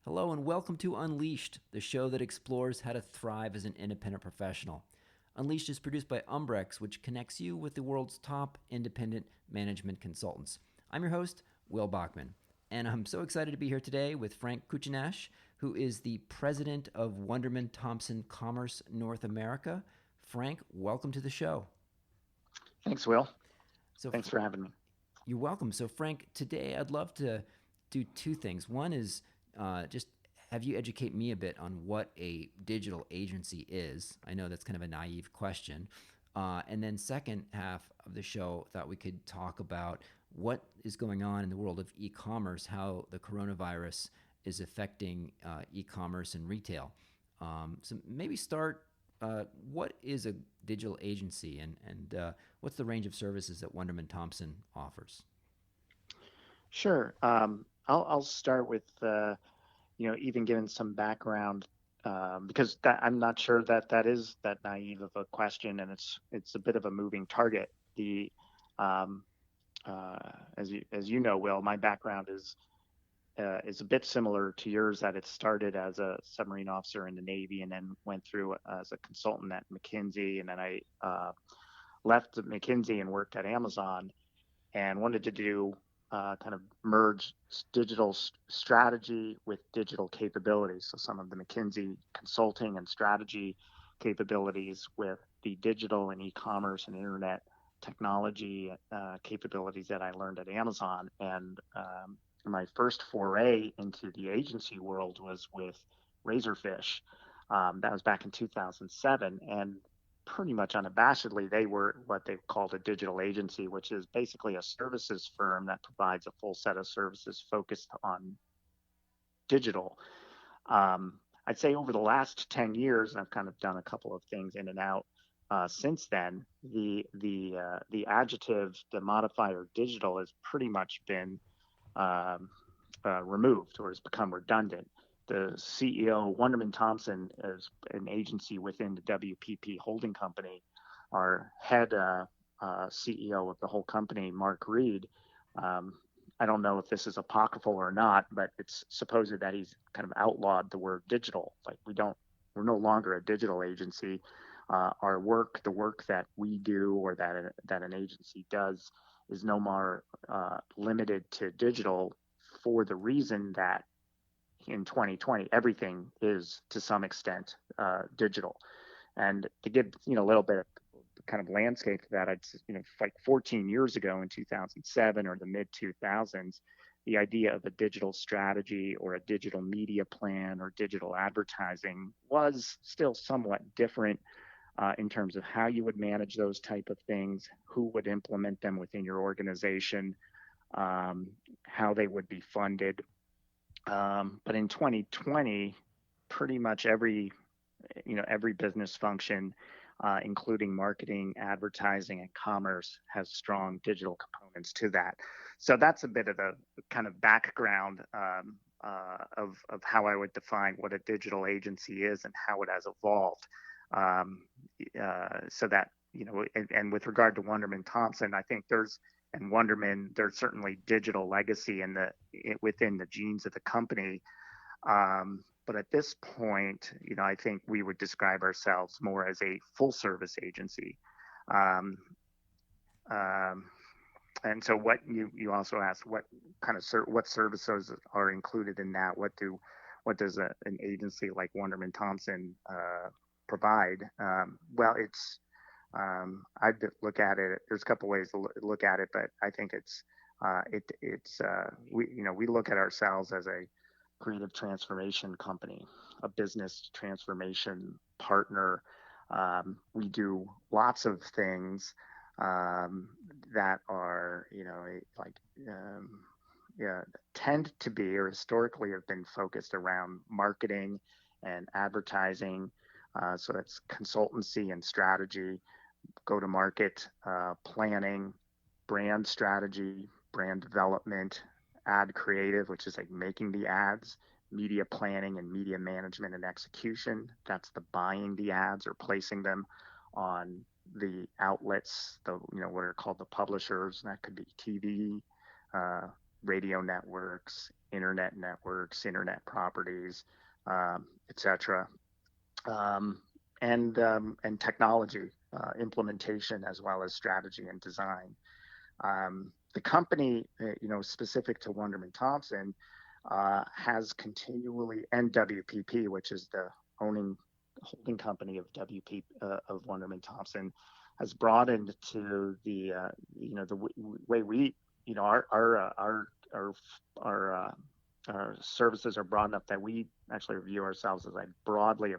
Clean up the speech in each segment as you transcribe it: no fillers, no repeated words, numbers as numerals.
Hello and welcome to Unleashed, the show that explores how to thrive as an independent professional. Unleashed is produced by Umbrex, which connects you with the world's top independent management consultants. I'm your host, Will Bachman, and I'm so excited to be here today with Frank Kochenash, who is the president of Wunderman Thompson Commerce North America. Frank, welcome to the show. Thanks, Will. So, Thanks for having me. You're welcome. So, Frank, today I'd love to do two things. One is just have you educate me a bit on what a digital agency is. I know that's kind of a naive question. And then, second half of the show, thought we could talk about what is going on in the world of e-commerce, how the coronavirus is affecting e-commerce and retail. So maybe start. What is a digital agency, and what's the range of services that Wunderman Thompson offers? Sure. I'll start with even giving some background because I'm not sure that that is that naive of a question, and it's a bit of a moving target. The um, as you know, Will, my background is a bit similar to yours. That it started as a submarine officer in the Navy, and then went through as a consultant at McKinsey, and then I left McKinsey and worked at Amazon and wanted to do kind of merge digital strategy with digital capabilities. So some of the McKinsey consulting and strategy capabilities with the digital and e-commerce and internet technology capabilities that I learned at Amazon. And my first foray into the agency world was with Razorfish. That was back in 2007. And pretty much unabashedly, they were what they called a digital agency, which is basically a services firm that provides a full set of services focused on digital. I'd say over the last 10 years, and I've kind of done a couple of things in and out since then, the adjective, the modifier digital has pretty much been um, removed or has become redundant. The CEO, Wunderman Thompson, is an agency within the WPP holding company. Our head CEO of the whole company, Mark Reed, um, I don't know if this is apocryphal or not, but it's supposed that he's kind of outlawed the word digital. Like we're no longer a digital agency. Our work, the work that we do or that an agency does, is no more limited to digital for the reason that in 2020 everything is to some extent digital. And to give a little bit of kind of landscape to that, I'd like 14 years ago in 2007 or the mid 2000s, the idea of a digital strategy or a digital media plan or digital advertising was still somewhat different in terms of how you would manage those type of things, who would implement them within your organization, how they would be funded. But in 2020, pretty much every business function, including marketing, advertising, and commerce, has strong digital components to that. So that's a bit of the kind of background of how I would define what a digital agency is and how it has evolved. Um, so that and with regard to Wunderman Thompson, I think and Wunderman, there's certainly digital legacy within the genes of the company. But at this point, I think we would describe ourselves more as a full service agency. Um, um, and so what you also asked, what kind of what services are included in that? What does an agency like Wunderman Thompson provide? Well, I'd look at it. There's a couple ways to look at it, but I think we look at ourselves as a creative transformation company, a business transformation partner. We do lots of things that are, like, yeah, tend to be or historically have been focused around marketing and advertising. So that's consultancy and strategy, go to market planning, brand strategy, brand development, ad creative, which is like making the ads, media planning and media management and execution. That's the buying the ads or placing them on the outlets, what are called the publishers. That could be TV, radio networks, internet networks, internet properties, etc., um, and technology implementation as well as strategy and design. The company, specific to Wunderman Thompson, has continually, and WPP, which is the owning holding company of of Wunderman Thompson, has broadened to the way we, our our services are broad enough that we actually view ourselves as a broadly,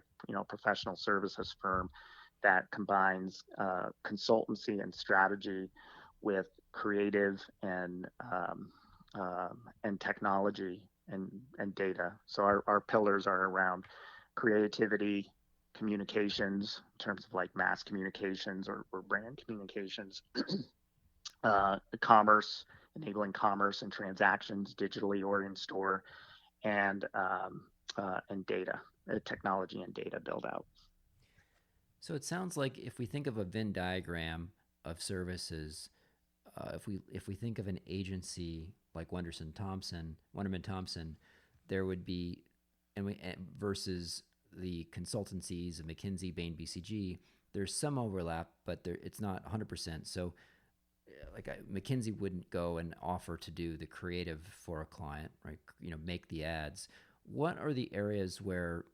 professional services firm that combines consultancy and strategy with creative and technology and data. So our pillars are around creativity, communications in terms of like mass communications or brand communications, commerce, enabling commerce and transactions digitally or in store, and data, technology and data build out. So it sounds like if we think of a Venn diagram of services, if we think of an agency like Wunderman Thompson, there would be, versus the consultancies of McKinsey, Bain, BCG, there's some overlap, but it's not 100%. So, McKinsey wouldn't go and offer to do the creative for a client, right? Make the ads. What are the areas where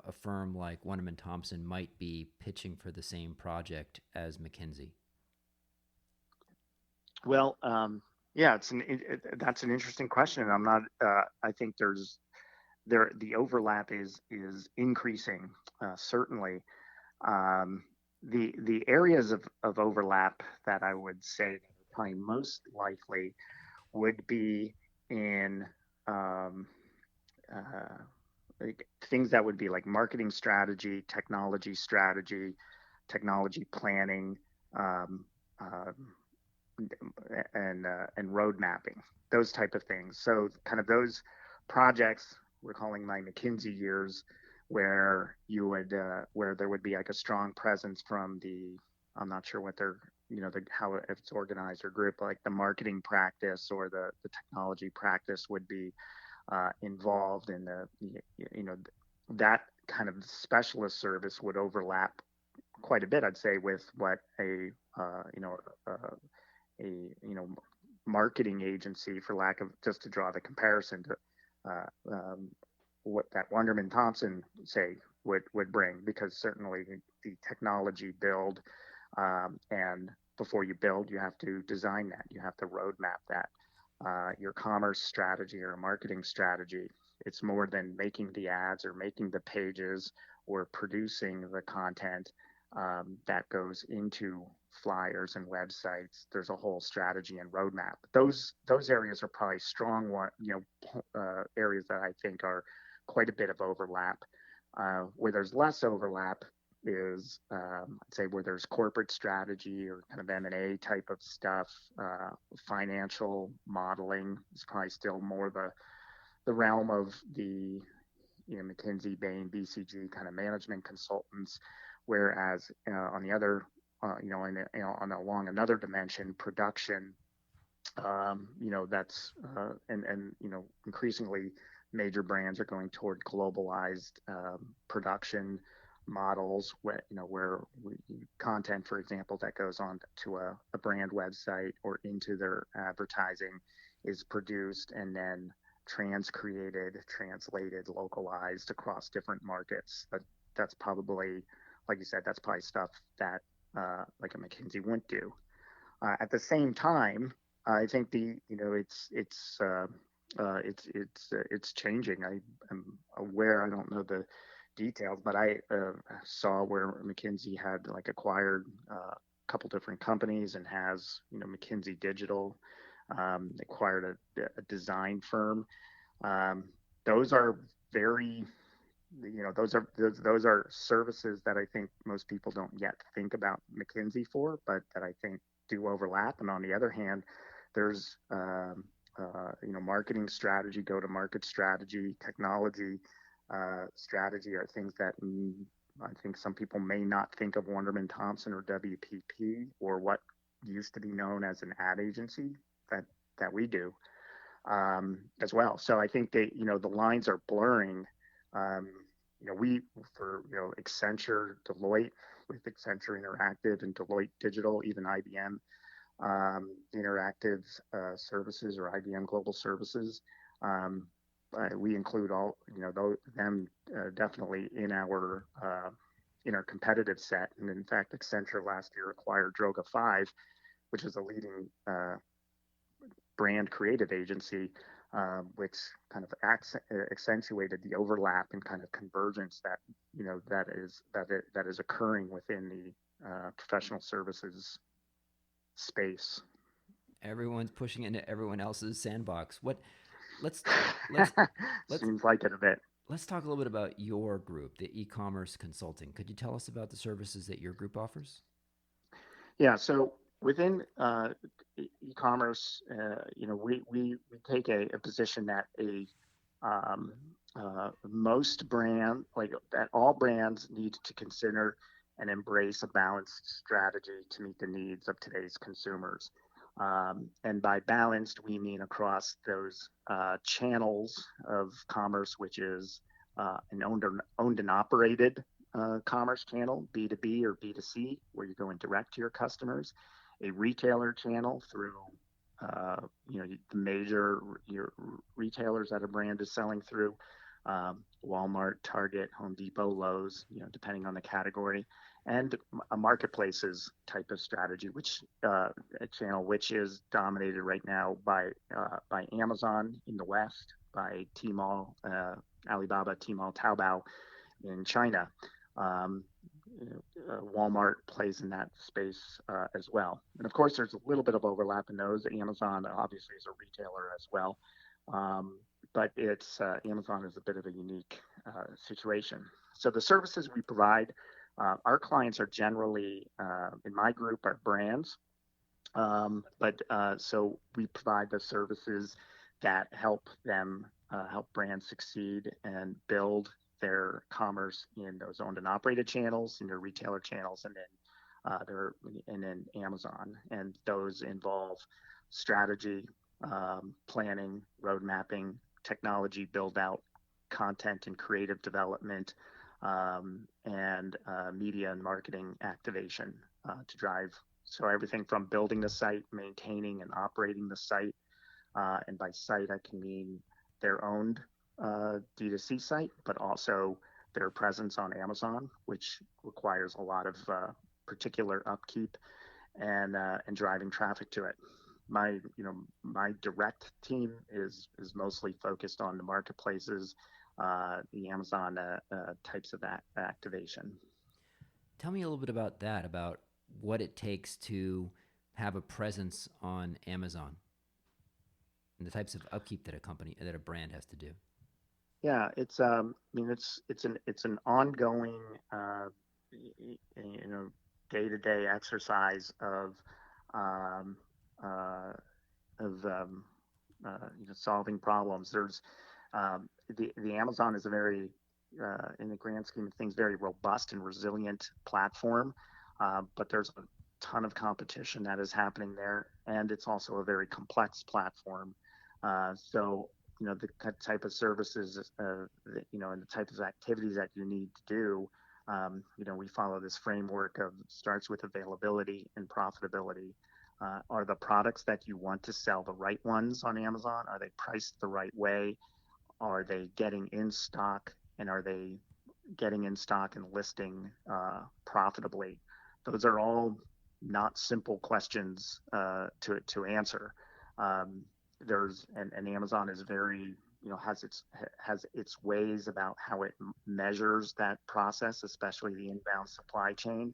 a firm like Wunderman Thompson might be pitching for the same project as McKinsey? Well, yeah, that's an interesting question. I'm not. I think the overlap is increasing, certainly. The areas of overlap that I would say probably most likely would be in uh, like things that would be like marketing strategy, technology planning, um, um, and road mapping, those type of things. So kind of those projects we're calling my McKinsey years, where where there would be like a strong presence from the, I'm not sure what they're, how if it's organized or group, like the marketing practice or the technology practice would be involved in you know that kind of specialist service would overlap quite a bit, I'd say, with what a marketing agency, for lack of, just to draw the comparison to uh, um, what that Wunderman Thompson say would bring, because certainly the technology build, and before you build, you have to design that, you have to roadmap that. Your commerce strategy or marketing strategy, it's more than making the ads or making the pages or producing the content that goes into flyers and websites. There's a whole strategy and roadmap. Those areas are probably strong one, areas that I think are quite a bit of overlap. Where there's less overlap is, I'd say, where there's corporate strategy or kind of M&A type of stuff. Financial modeling is probably still more the realm of the McKinsey, Bain, BCG kind of management consultants, whereas on the other, along another dimension, production, that's and increasingly major brands are going toward globalized production models, where content, for example, that goes on to a brand website or into their advertising is produced and then transcreated, translated, localized across different markets. That's probably, like you said, that's probably stuff that like a McKinsey wouldn't do. At the same time, I think it's changing. I am aware. I don't know the details, but I saw where McKinsey had like acquired a couple different companies and has McKinsey Digital acquired a design firm. Um, those are very those are services that I think most people don't yet think about McKinsey for, but that I think do overlap. And on the other hand, there's marketing strategy, go to market strategy, technology strategy are things that I think some people may not think of Wunderman Thompson or WPP or what used to be known as an ad agency that we do. as well. So I think that, the lines are blurring. Um, we, for, Accenture, Deloitte, with Accenture Interactive and Deloitte Digital, even IBM Interactive Services, or IBM Global Services. Um, we include all, them definitely in our competitive set. And in fact, Accenture last year acquired Droga 5, which is a leading brand creative agency, which kind of accentuated the overlap and kind of convergence that is occurring within the professional services space. Everyone's pushing into everyone else's sandbox. What? Let's let's let's Seems like it a bit. let's talk a little bit about your group, the e-commerce consulting. Could you tell us about the services that your group offers? Yeah. So within e-commerce, we take a position that um, most like that all brands need to consider and embrace a balanced strategy to meet the needs of today's consumers. And by balanced, we mean across those channels of commerce, which is an owned and operated commerce channel, B2B or B2C, where you're going direct to your customers, a retailer channel through the major retailers that a brand is selling through, Walmart, Target, Home Depot, Lowe's, depending on the category, and a marketplaces type of strategy, which a channel which is dominated right now by Amazon in the West, by Tmall, Alibaba, Tmall, Taobao in China. Um, Walmart plays in that space as well. And of course, there's a little bit of overlap in those. Amazon obviously is a retailer as well, um, but it's Amazon is a bit of a unique situation. So the services we provide, our clients are generally in my group are brands, but so we provide the services that help brands succeed and build their commerce in those owned and operated channels, in their retailer channels, and then Amazon. And those involve strategy, planning, road mapping, technology build out, content and creative development, and media and marketing activation to drive. So everything from building the site, maintaining and operating the site, and by site I can mean their owned D2C site, but also their presence on Amazon, which requires a lot of particular upkeep and driving traffic to it. My direct team is mostly focused on the marketplaces, the Amazon types of that activation. Tell me a little bit about that, about what it takes to have a presence on Amazon and the types of upkeep that a brand has to do. Yeah, it's an ongoing day-to-day exercise um, uh, of solving problems. There's the Amazon is a very in the grand scheme of things, very robust and resilient platform, but there's a ton of competition that is happening there, and it's also a very complex platform. So the type of services, and the type of activities that you need to do. We follow this framework of starts with availability and profitability. Are the products that you want to sell the right ones on Amazon? Are they priced the right way? Are they getting in stock? And are they getting in stock and listing profitably? Those are all not simple questions to answer. Um, and Amazon is very has its ways about how it measures that process, especially the inbound supply chain,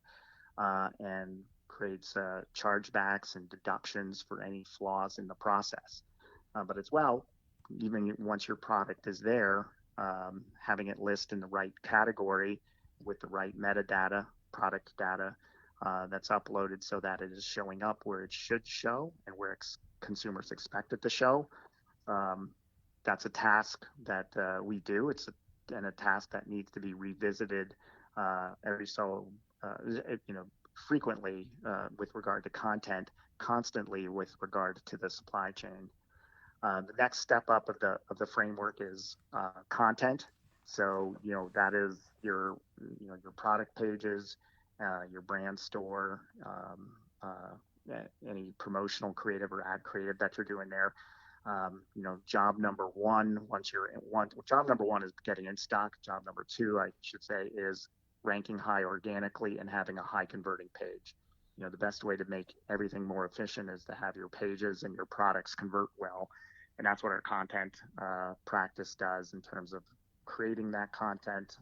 and creates chargebacks and deductions for any flaws in the process. But as well, even once your product is there, having it list in the right category with the right metadata, product data, that's uploaded so that it is showing up where it should show and where consumers expect it to show. Um, that's a task that we do. And a task that needs to be revisited every so frequently with regard to content, constantly with regard to the supply chain. The next step up of the framework is content. So that is your product pages, your brand store, any promotional creative or ad creative that you're doing there. Job number one, job number one is getting in stock. Job number two, I should say, is ranking high organically and having a high converting page. The best way to make everything more efficient is to have your pages and your products convert well. And that's what our content practice does in terms of creating that content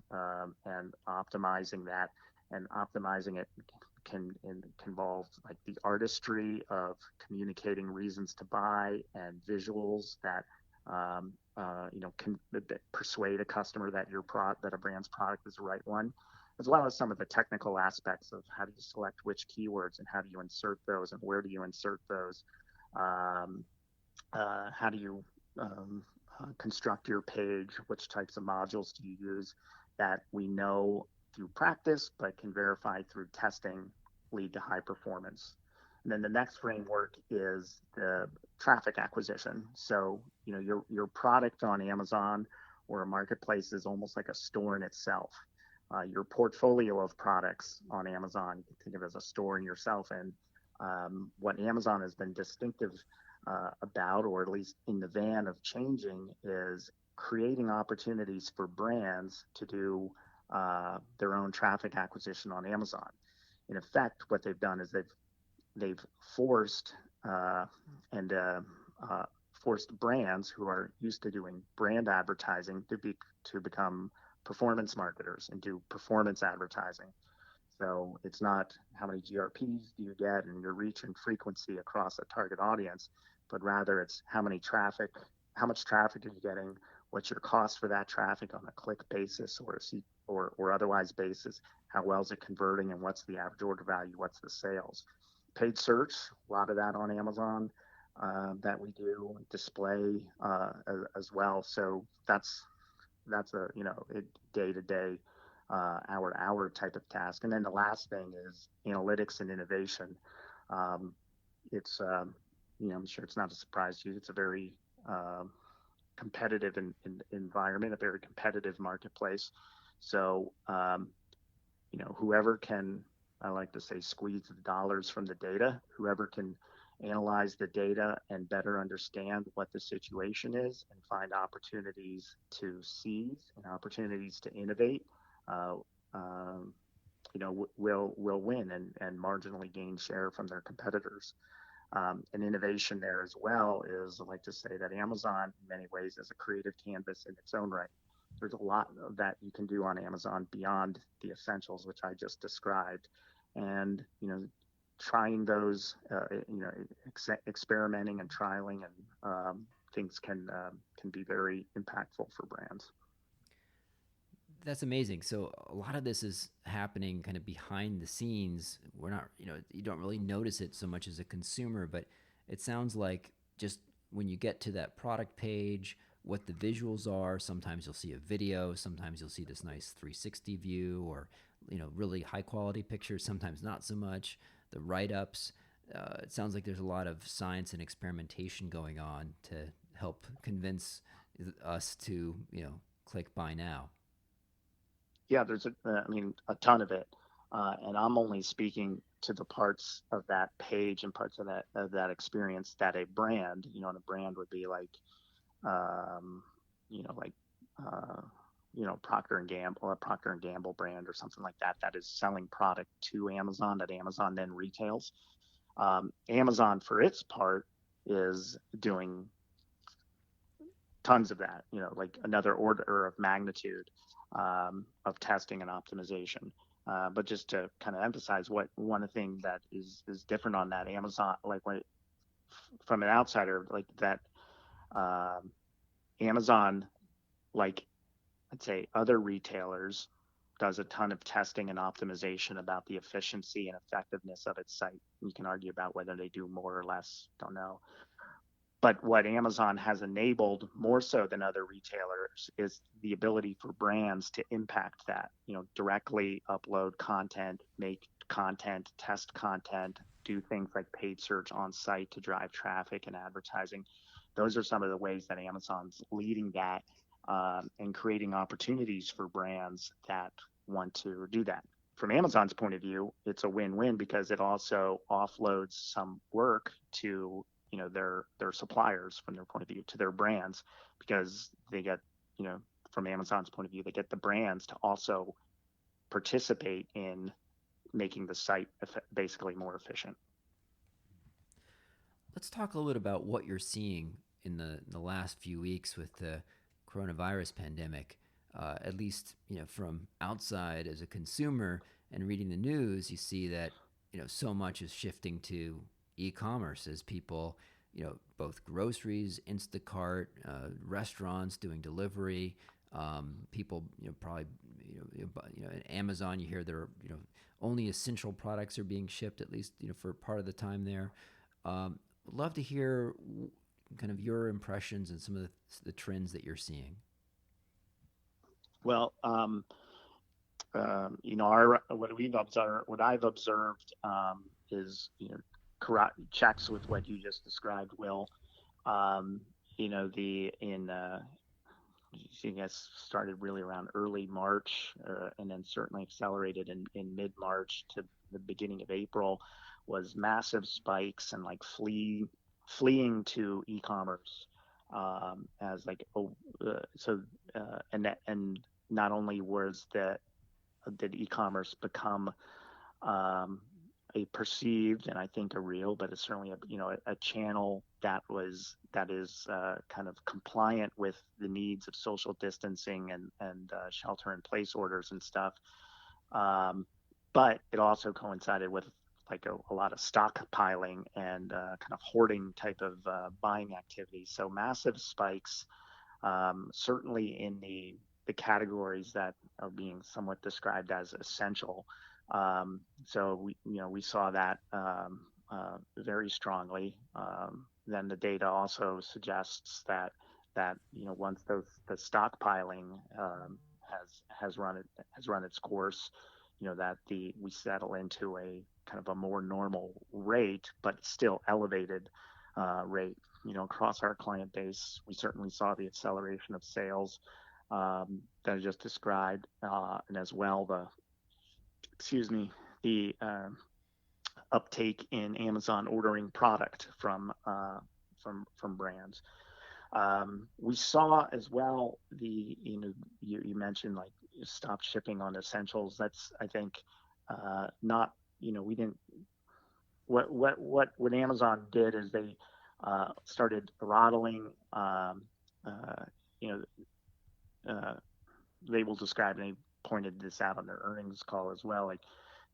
and optimizing that. And optimizing it can involve like the artistry of communicating reasons to buy and visuals that can persuade a customer that that a brand's product is the right one, as well as some of the technical aspects of how do you select which keywords and how do you insert those and where do you insert those. How do you construct your page? Which types of modules do you use that we know through practice, but can verify through testing lead to high performance? And then the next framework is the traffic acquisition. So, your product on Amazon or a marketplace is almost like a store in itself. Your portfolio of products on Amazon, you can think of as a store in yourself. And what Amazon has been distinctive about, or at least in the van of changing, is creating opportunities for brands to do their own traffic acquisition on Amazon. In effect, what they've done is they've forced forced brands who are used to doing brand advertising to become performance marketers and do performance advertising. So it's not how many GRPs do you get and your reach and frequency across a target audience, but rather it's how much traffic are you getting, what's your cost for that traffic on a click basis or otherwise basis, how well is it converting, and what's the average order value, what's the sales. Paid search, a lot of that on Amazon that we do, display as well. So that's a day to day, hour to hour type of task. And then the last thing is analytics and innovation. It's I'm sure it's not a surprise to you. It's a very competitive environment, a very competitive marketplace. So whoever can, I like to say, squeeze the dollars from the data, whoever can analyze the data and better understand what the situation is and find opportunities to seize and opportunities to innovate, will win and marginally gain share from their competitors. And innovation there as well is, I like to say that Amazon, in many ways, is a creative canvas in its own right. There's a lot that you can do on Amazon beyond the essentials, which I just described. And, trying those, experimenting and trialing and things can be very impactful for brands. That's amazing. So a lot of this is happening kind of behind the scenes. We're not, you don't really notice it so much as a consumer, but it sounds like just when you get to that product page, what the visuals are, sometimes you'll see a video, sometimes you'll see this nice 360 view or, really high quality pictures, sometimes not so much. The write-ups, it sounds like there's a lot of science and experimentation going on to help convince us to, click buy now. Yeah, there's a ton of it, and I'm only speaking to the parts of that page and parts of that experience that a brand, and a brand would be like, Procter and Gamble, a Procter and Gamble brand or something like that, that is selling product to Amazon that Amazon then retails. Amazon, for its part, is doing tons of that, like another order of magnitude of testing and optimization. But just to kind of emphasize one thing that is different on that Amazon, like from an outsider, like that Amazon, like I'd say other retailers, does a ton of testing and optimization about the efficiency and effectiveness of its site. You can argue about whether they do more or less, don't know. But what Amazon has enabled more so than other retailers is the ability for brands to impact that, directly upload content, make content, test content, do things like paid search on site to drive traffic and advertising. those are some of the ways that Amazon's leading that, and creating opportunities for brands that want to do that. From Amazon's point of view, it's a win-win because it also offloads some work to, their suppliers from their point of view, to their brands, because they get, from Amazon's point of view, they get the brands to also participate in making the site basically more efficient. Let's talk a little bit about what you're seeing in the last few weeks with the coronavirus pandemic. At least, from outside as a consumer and reading the news, you see that, so much is shifting to e-commerce as people, both groceries, Instacart, restaurants doing delivery, people, probably, at Amazon, you hear there are, only essential products are being shipped, at least, for part of the time there. Would love to hear kind of your impressions and some of the trends that you're seeing. Well, our what I've observed, is, checks with what you just described, Will. Um, the in I guess started really around early March, and then certainly accelerated in mid March to the beginning of April, was massive spikes and like fleeing to e-commerce, as like, and not only was that did e-commerce become, a perceived, and I think a real, but it's certainly a channel that is, kind of compliant with the needs of social distancing and shelter in place orders and stuff. But it also coincided with like a lot of stockpiling and, kind of hoarding type of, buying activity. So massive spikes, certainly in the categories that are being somewhat described as essential. So we saw that, very strongly. Then the data also suggests that once the stockpiling, has run its course, that we settle into a kind of a more normal rate, but still elevated, rate. Across our client base, we certainly saw the acceleration of sales, that I just described, and as well the uptake in Amazon ordering product from brands. We saw as well you mentioned like stop shipping on essentials. That's, I think, not, we didn't, what Amazon did is they, started throttling, you know they will describe, and they pointed this out on their earnings call as well. Like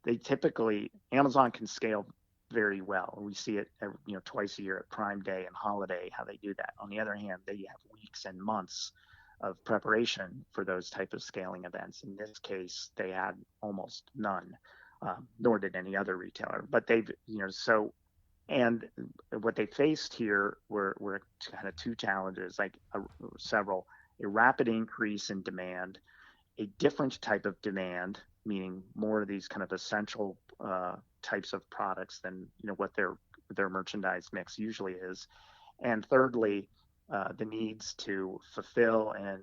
they typically, Amazon can scale very well. We see it, twice a year at Prime Day and holiday, how they do that. On the other hand, they have weeks and months of preparation for those type of scaling events. In this case, they had almost none, nor did any other retailer. But they've, and what they faced here were kind of two challenges, like several: a rapid increase in demand, a different type of demand, meaning more of these kind of essential, types of products than what their merchandise mix usually is, and thirdly, the needs to fulfill and,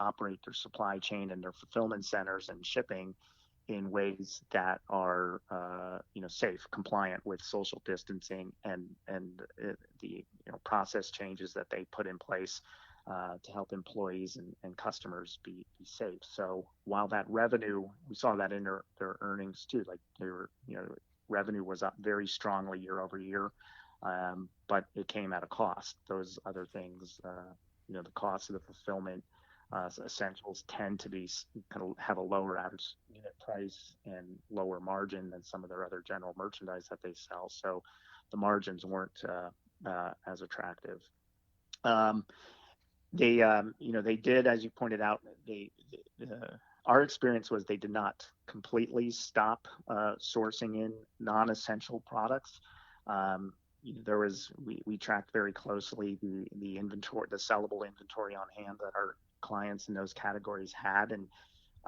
operate their supply chain and their fulfillment centers and shipping in ways that are, safe, compliant with social distancing and the process changes that they put in place, to help employees and customers be safe. So while that revenue, we saw that in their earnings too, like they were, revenue was up very strongly year over year, but it came at a cost. Those other things, the cost of the fulfillment, essentials tend to be kind of have a lower average unit price and lower margin than some of their other general merchandise that they sell. So the margins weren't, as attractive. They did, as you pointed out, our experience was they did not completely stop, sourcing in non-essential products. We tracked very closely the inventory, the sellable inventory on hand that our clients in those categories had, and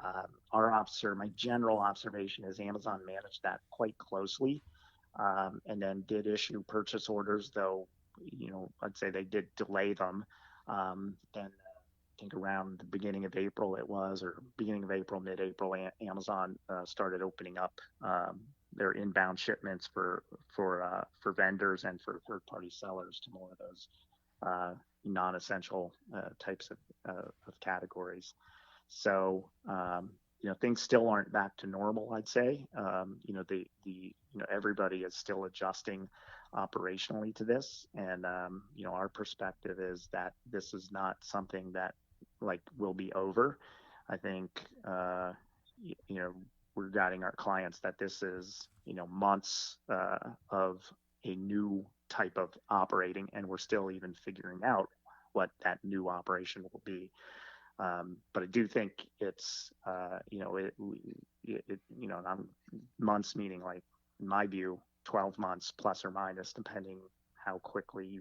my general observation is Amazon managed that quite closely, and then did issue purchase orders, though I'd say they did delay them. Then I think around the beginning of April it was, or beginning of April, mid-April, Amazon started opening up their inbound shipments for vendors and for third-party sellers to more of those non-essential types of categories. So things still aren't back to normal, I'd say. Everybody is still adjusting operationally to this, and our perspective is that this is not something that like will be over. I think we're guiding our clients that this is months of a new type of operating, and we're still even figuring out what that new operation will be. But I do think it's and I'm months meaning, like, in my view, 12 months plus or minus, depending how quickly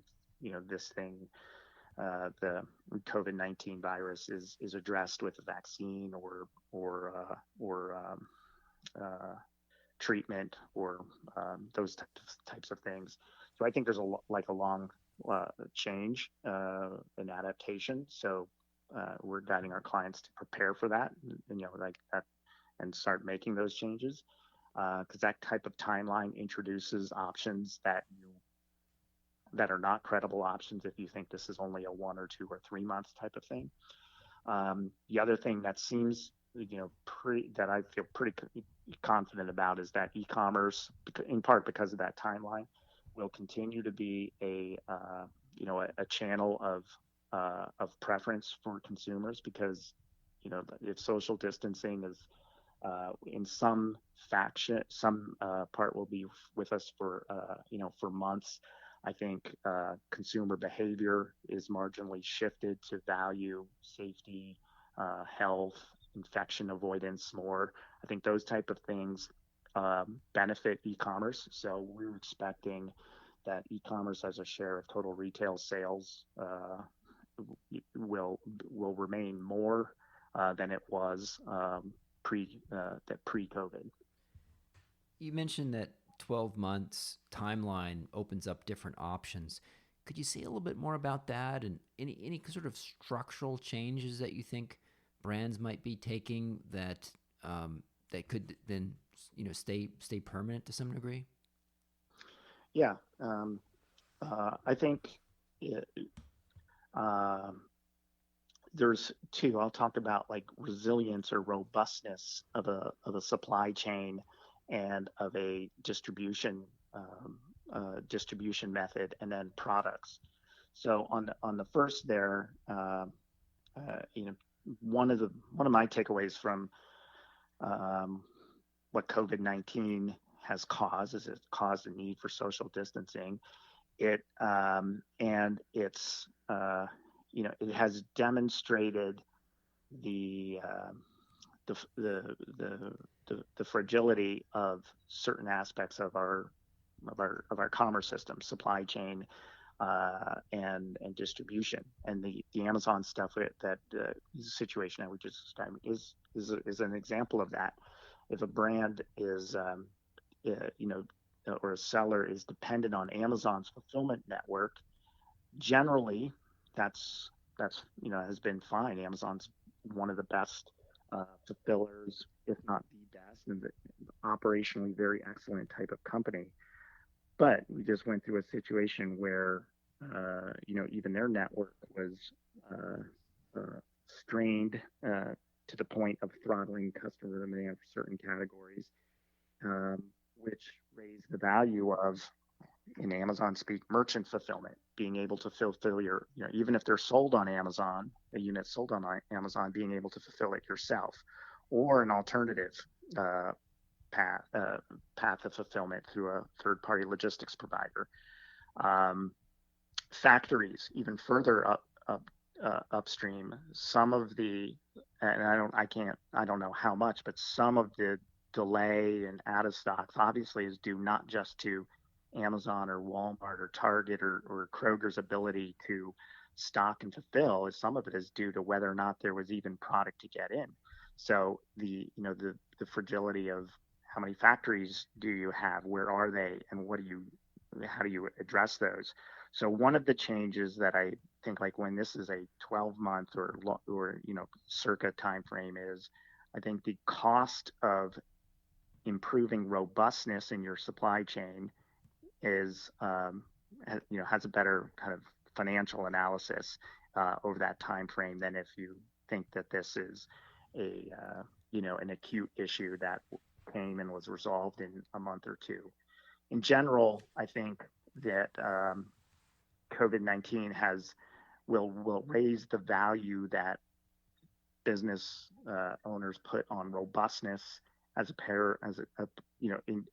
this thing, the COVID-19 virus is addressed with a vaccine or treatment or those types of things. So I think there's a long change and adaptation. So we're guiding our clients to prepare for that, like that, and start making those changes, because that type of timeline introduces options that are not credible options if you think this is only a 1 or 2 or 3 month type of thing. The other thing that seems, that I feel pretty confident about is that e-commerce, in part because of that timeline, will continue to be a channel of preference for consumers, because if social distancing is in some part will be with us for months. I think consumer behavior is marginally shifted to value, safety, health, infection avoidance more. I think those type of things benefit e-commerce. So we're expecting that e-commerce as a share of total retail sales will remain more than it was pre-COVID. You mentioned that 12 months timeline opens up different options. Could you say a little bit more about that, and any sort of structural changes that you think brands might be taking that that could then stay permanent to some degree? Yeah, I think there's two. I'll talk about like resilience or robustness of a supply chain and of a distribution method, and then products. So on the first there, one of my takeaways from what COVID-19 has caused is it caused a need for social distancing. It has demonstrated the fragility of certain aspects of our commerce system, supply chain, and distribution. And the Amazon stuff that situation that we just described is an example of that. If a brand is or a seller is dependent on Amazon's fulfillment network, generally that's has been fine. Amazon's one of the best fulfillers, if not the best, and operationally very excellent type of company. But we just went through a situation where even their network was strained to the point of throttling customer demand for certain categories, which raised the value of, in Amazon speak, merchant fulfillment, being able to fulfill your, even if they're sold on Amazon, a unit sold on Amazon, being able to fulfill it yourself, or an alternative path of fulfillment through a third-party logistics provider. Factories, even further upstream, some of the, and I don't know how much, but some of the delay and out of stocks obviously is due not just to Amazon or Walmart or Target or Kroger's ability to stock and fulfill. Some of it is due to whether or not there was even product to get in. So the fragility of how many factories do you have, where are they, and how do you address those? So one of the changes that I think, like when this is a 12-month or circa time frame, is I think the cost of improving robustness in your supply chain is has a better kind of financial analysis over that time frame than if you think that this is a an acute issue that came and was resolved in a month or two. In general, I think that COVID-19 will raise the value that business owners put on robustness as a pair as a in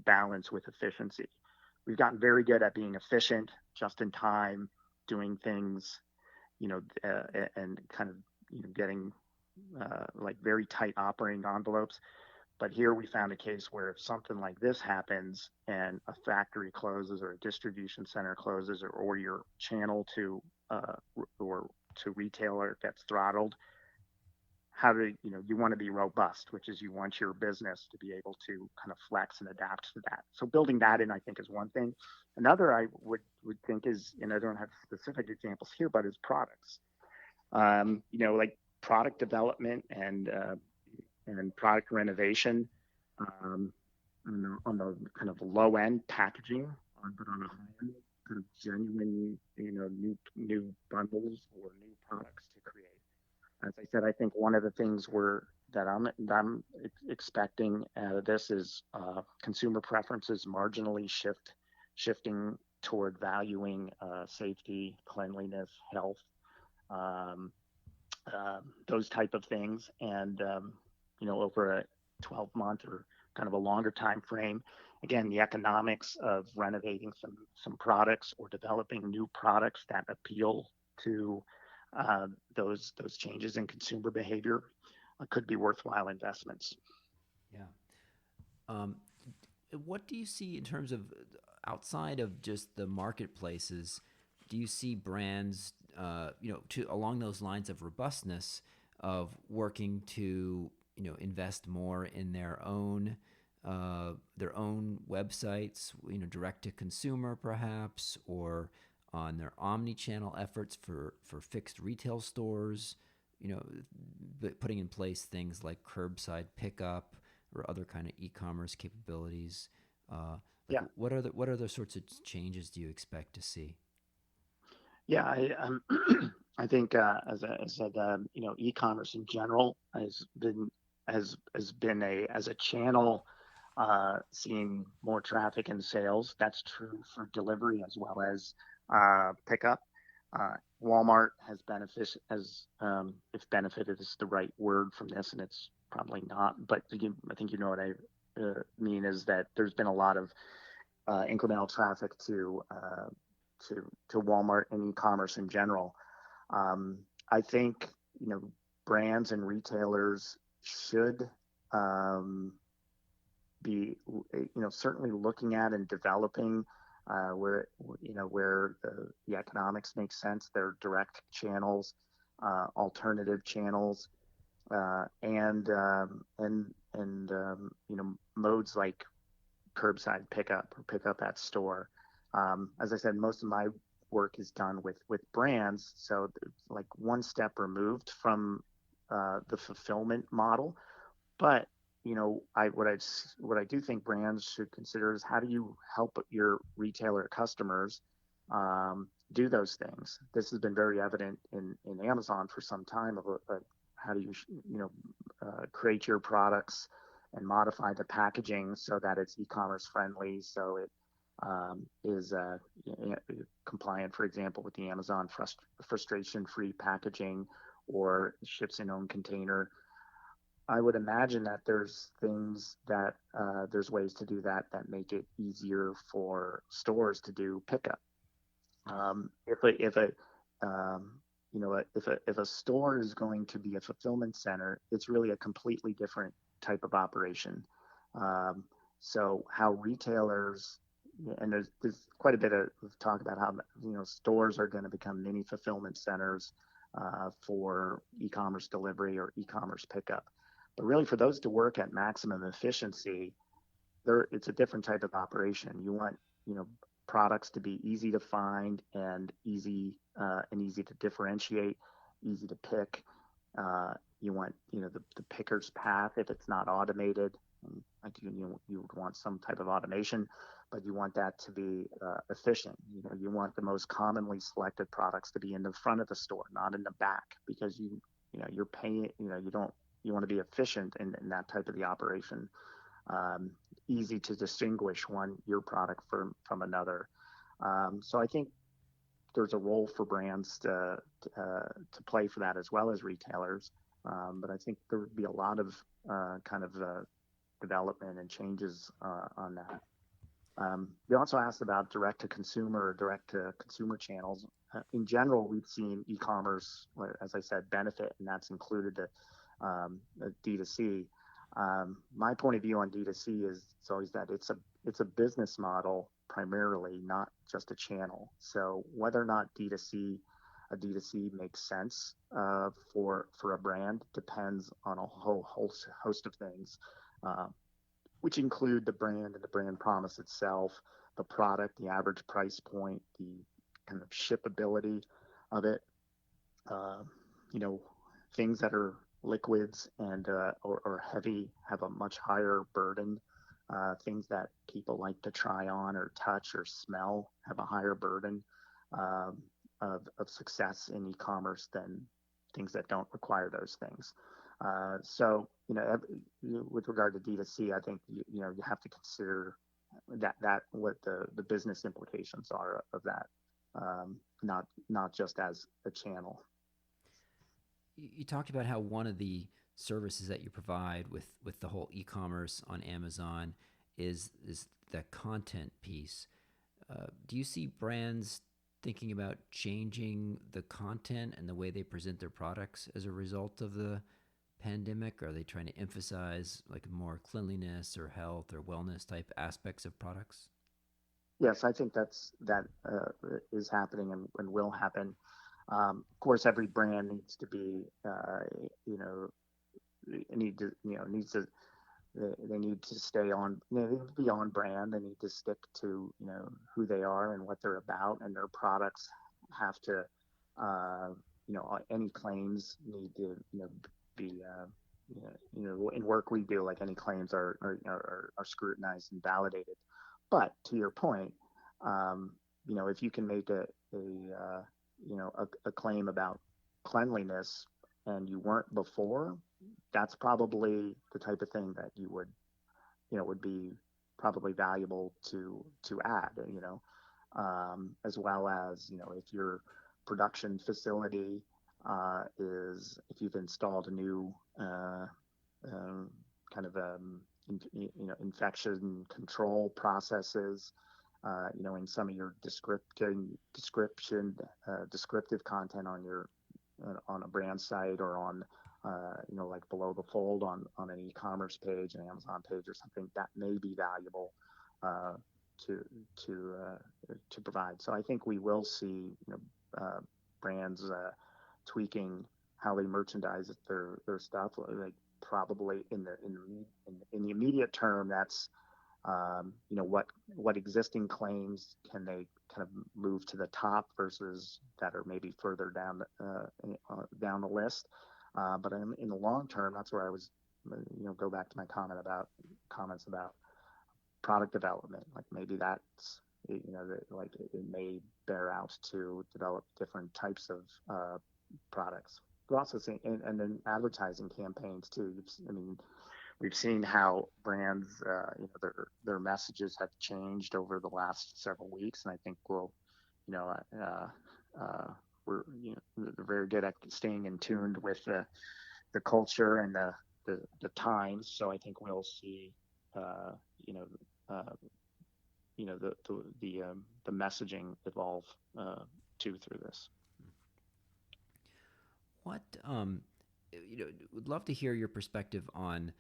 balance with efficiency. We've gotten very good at being efficient, just in time, doing things, and kind of getting like very tight operating envelopes. But here we found a case where if something like this happens and a factory closes or a distribution center closes, or your channel to or to retailer gets throttled, how do you want to be robust, which is you want your business to be able to kind of flex and adapt to that. So building that in, I think, is one thing. Another I would think is, and I don't have specific examples here, but is products. Like product development and product renovation, on the kind of low end packaging, but on the high end, kind of genuine, new bundles or new products to create. As I said, I think one of the things that I'm expecting out of this is consumer preferences marginally shifting toward valuing safety, cleanliness, health, um, those type of things, and over a 12-month or kind of a longer time frame. Again, the economics of renovating some products or developing new products that appeal to those changes in consumer behavior could be worthwhile investments. Yeah. Um, what do you see in terms of outside of just the marketplaces? Do you see brands, to along those lines of robustness, of working to invest more in their own websites, direct to consumer perhaps, or on their omni-channel efforts for fixed retail stores, putting in place things like curbside pickup or other kind of e-commerce capabilities. Like Yeah, what other sorts of changes do you expect to see? yeah. I think as I said, e-commerce in general has been a as a channel seeing more traffic and sales. That's true for delivery as well as pickup. Walmart has if benefited is the right word from this, and it's probably not, but I think what I mean is that there's been a lot of incremental traffic to Walmart and e-commerce in general. I think brands and retailers should um, be certainly looking at and developing where the economics make sense. Their direct channels, alternative channels, and modes like curbside pickup or pickup at store. As I said, most of my work is done with brands, so it's like one step removed from the fulfillment model. But what I do think brands should consider is how do you help your retailer customers do those things. This has been very evident in Amazon for some time of how do you create your products and modify the packaging so that it's e-commerce friendly, so it is compliant, for example, with the Amazon frustration-free packaging or ships in own container. I would imagine that there's ways to do that make it easier for stores to do pickup. If a if a store is going to be a fulfillment center, it's really a completely different type of operation. Um, so how retailers, and there's quite a bit of talk about how stores are going to become mini fulfillment centers for e-commerce delivery or e-commerce pickup. But really, for those to work at maximum efficiency, it's a different type of operation. You want products to be easy to find and easy to differentiate, easy to pick. You want the picker's path if it's not automated. Like you would want some type of automation, but you want that to be efficient. You want the most commonly selected products to be in the front of the store, not in the back, because you're paying. You want to be efficient in that type of the operation. Easy to distinguish your product from another. So I think there's a role for brands to play for that as well as retailers. But I think there would be a lot of development and changes on that. You also asked about direct to consumer or direct to consumer channels. In general, we've seen e-commerce, as I said, benefit, and that's included the D2C. My point of view on D2C is it's always that it's a business model primarily, not just a channel. So whether or not a D2C makes sense for a brand depends on a whole host of things, which include the brand and the brand promise itself, the product, the average price point, the kind of shippability of it. Things that are liquids and or heavy have a much higher burden. Things that people like to try on or touch or smell have a higher burden of success in e-commerce than things that don't require those things. So with regard to D2C, I think you have to consider that what the business implications are of that, not just as a channel. You talked about how one of the services that you provide with the whole e-commerce on Amazon is that content piece. Do you see brands thinking about changing the content and the way they present their products as a result of the pandemic? Are they trying to emphasize like more cleanliness or health or wellness type aspects of products? Yes, I think that is happening and will happen. Of course, every brand needs to be, they need to stay on, they need to be on brand. They need to stick to, who they are and what they're about, and their products have to, any claims need to, be, in work we do, like any claims are scrutinized and validated. But to your point, if you can make a claim about cleanliness and you weren't before, that's probably the type of thing that you would be probably valuable to add, as well as, if your production facility if you've installed a new infection control processes, in some of your descriptive content on a brand site or on, like below the fold on an e-commerce page, an Amazon page or something, that may be valuable to provide. So I think we will see brands tweaking how they merchandise their stuff. Like probably in the immediate term, that's what existing claims can they kind of move to the top versus that are maybe further down the list. But in the long term, that's where I was, go back to my comments about product development. Like maybe that's, like it may bear out to develop different types of products. We're also seeing, and then advertising campaigns too. We've seen how brands, their messages have changed over the last several weeks, and I think we're very good at staying in tune with the culture and the times. So I think we'll see, the messaging evolve too through this. What would love to hear your perspective on.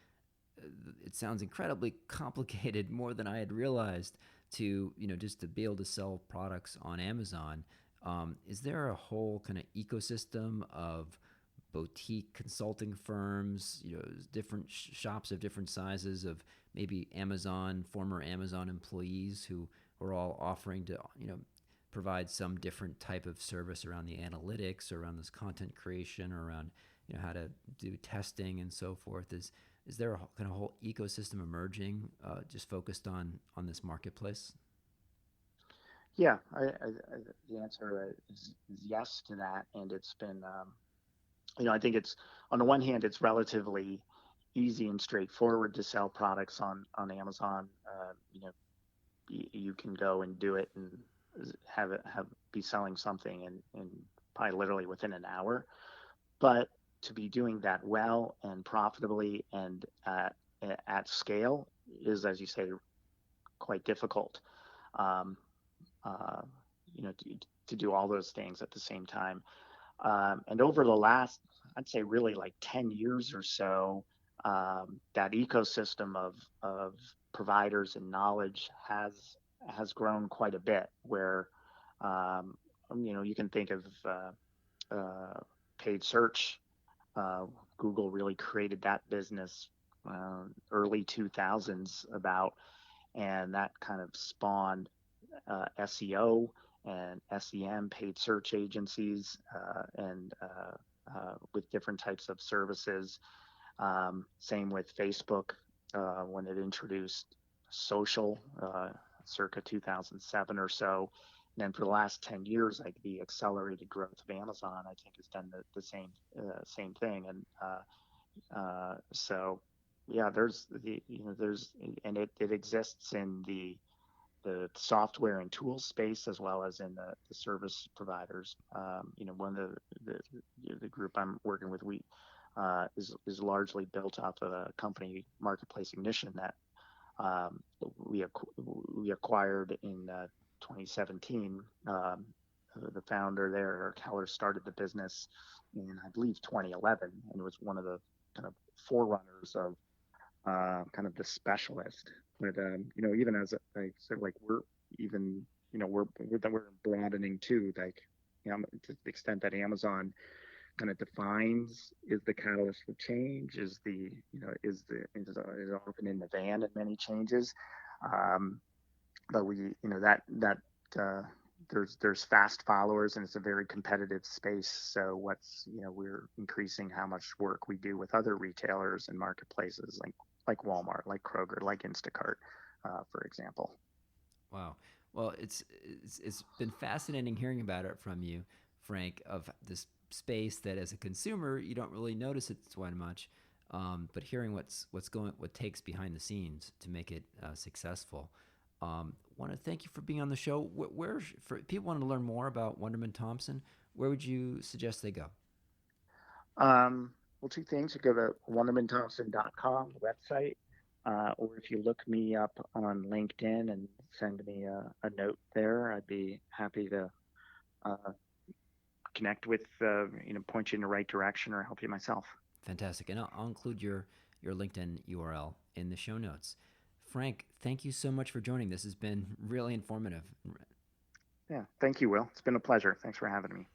It sounds incredibly complicated, more than I had realized, to just to be able to sell products on Amazon. Is there a whole kind of ecosystem of boutique consulting firms, different shops of different sizes, of maybe former Amazon employees who we're all offering to, provide some different type of service around the analytics, or around this content creation, or around, how to do testing and so forth. Is there a kind of whole ecosystem emerging, just focused on this marketplace? Yeah, the answer is yes to that, and it's been, I think it's, on the one hand, it's relatively easy and straightforward to sell products on Amazon. You can go and do it and have be selling something in probably literally within an hour. But to be doing that well and profitably and at scale is, as you say, quite difficult. Um, uh, to do all those things at the same time. And over the last, I'd say, really like 10 years or so, that ecosystem of providers and knowledge has grown quite a bit. Where you can think of paid search. Uh, Google really created that business early 2000s about, and that kind of spawned SEO and SEM, paid search agencies, and with different types of services. Same with Facebook when it introduced social, circa 2007 or so. And then for the last 10 years, like the accelerated growth of Amazon, I think has done the same thing. And so, yeah, and it exists in the software and tools space as well as in the service providers. One of the group I'm working with, we is largely built off of a company, Marketplace Ignition, that we acquired in 2017. The founder there, Eric Heller, started the business in, I believe, 2011, and was one of the kind of forerunners of kind of the specialist. But even as I said, like we're even, we're broadening too. Like, to the extent that Amazon kind of defines is the catalyst for change, is often in the van in many changes. But we, that there's fast followers, and it's a very competitive space. So we're increasing how much work we do with other retailers and marketplaces like Walmart, like Kroger, like Instacart, for example. Wow. Well, it's been fascinating hearing about it from you, Frank, of this space that as a consumer you don't really notice it so much, but hearing what takes behind the scenes to make it successful. Want to thank you for being on the show. Where for people want to learn more about Wunderman Thompson, where would you suggest they go? Well, two things. You go to wondermanthompson.com website, or if you look me up on LinkedIn and send me a note there, I'd be happy to uh, connect with, point you in the right direction or help you myself. Fantastic, and I'll include your LinkedIn URL in the show notes. Frank, thank you so much for joining. This has been really informative. Yeah, thank you, Will. It's been a pleasure. Thanks for having me.